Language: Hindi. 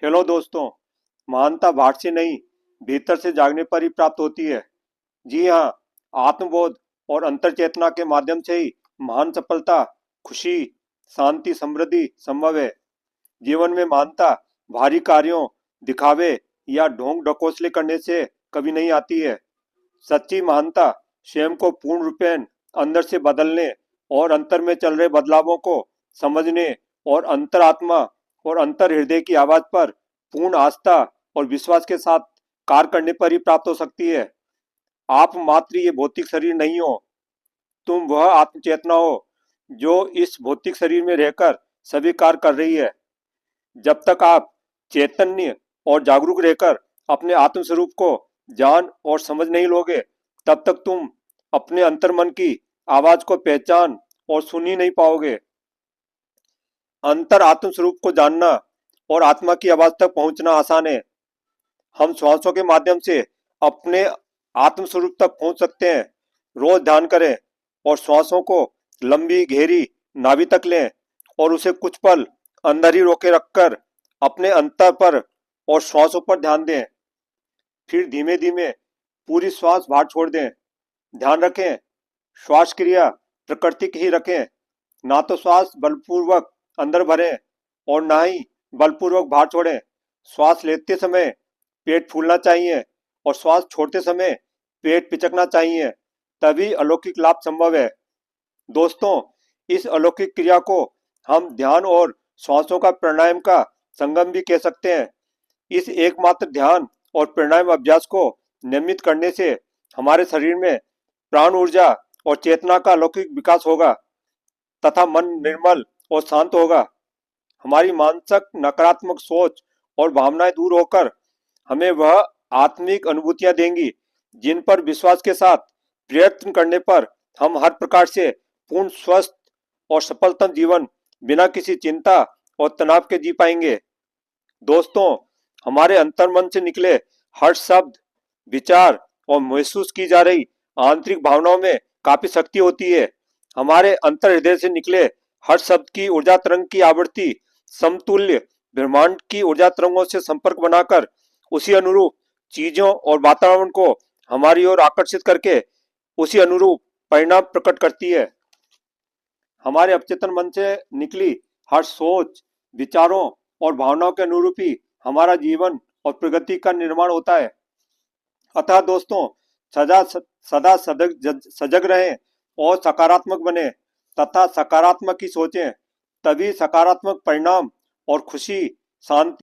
हेलो दोस्तों। महानता बाहर से नहीं, भीतर से जागने पर ही प्राप्त होती है। जी हाँ, आत्मबोध और अंतर चेतना के माध्यम से ही महान सफलता, खुशी, शांति, समृद्धि संभव है। जीवन में महानता भारी कार्यों, दिखावे या ढोंग ढकोसले करने से कभी नहीं आती है। सच्ची महानता स्वयं को पूर्ण रूपेण अंदर से बदलने और अंतर में चल रहे बदलावों को समझने और अंतरात्मा और अंतर हृदय की आवाज पर पूर्ण आस्था और विश्वास के साथ कार्य करने पर ही प्राप्त हो सकती है। आप मात्र ये भौतिक शरीर नहीं हो, तुम वह आत्मचेतना हो जो इस भौतिक शरीर में रहकर सभी कार्य कर रही है। जब तक आप चैतन्य और जागरूक रहकर अपने आत्म स्वरूप को जान और समझ नहीं लोगे, तब तक तुम अपने अंतर्मन की आवाज को पहचान और सुन ही नहीं पाओगे। अंतर आत्म स्वरूप को जानना और आत्मा की आवाज तक पहुंचना आसान है। हम श्वासों के माध्यम से अपने आत्म स्वरूप तक पहुंच सकते हैं। रोज ध्यान करें और श्वासों को लंबी गहरी नाभि तक लें और उसे कुछ पल अंदर ही रोके रखकर अपने अंतर पर और श्वासों पर ध्यान दें। फिर धीमे धीमे पूरी श्वास बाहर छोड़ दें। ध्यान रखें, श्वास क्रिया प्रकृति की ही रखें। ना तो श्वास बलपूर्वक अंदर भरें और ना ही बलपूर्वक बाहर छोड़ें। श्वास लेते समय पेट फूलना चाहिए और श्वास छोड़ते समय पेट पिचकना चाहिए, तभी अलौकिक लाभ संभव है। दोस्तों, इस अलौकिक क्रिया को हम ध्यान और श्वासों का प्राणायाम का संगम भी कह सकते हैं। इस एकमात्र ध्यान और प्राणायाम अभ्यास को नियमित करने से हमारे शरीर में प्राण ऊर्जा और चेतना का अलौकिक विकास होगा तथा मन निर्मल और शांत होगा। हमारी मानसिक नकारात्मक सोच और भावनाएं दूर होकर हमें वह आत्मिक अनुभूतियां देंगी जिन पर विश्वास के साथ प्रयत्न करने पर हम हर प्रकार से पूर्ण स्वस्थ और सफलतम जीवन बिना किसी चिंता और तनाव के जी पाएंगे। दोस्तों, हमारे अंतर्मन से निकले हर शब्द, विचार और महसूस की जा रही आंतरिक भावनाओं में काफी शक्ति होती है। हमारे अंतर हृदय से निकले हर शब्द की ऊर्जा तरंग की आवृत्ति समतुल्य ब्रह्मांड की ऊर्जा तरंगों से संपर्क बनाकर उसी अनुरूप चीजों और वातावरण को हमारी ओर आकर्षित करके उसी अनुरूप परिणाम प्रकट करती है। हमारे अवचेतन मन से निकली हर सोच, विचारों और भावनाओं के अनुरूप ही हमारा जीवन और प्रगति का निर्माण होता है। अतः दोस्तों, सदा सदा सजग रहें और सकारात्मक बने तथा सकारात्मक ही सोचें, तभी सकारात्मक परिणाम और खुशी, शांति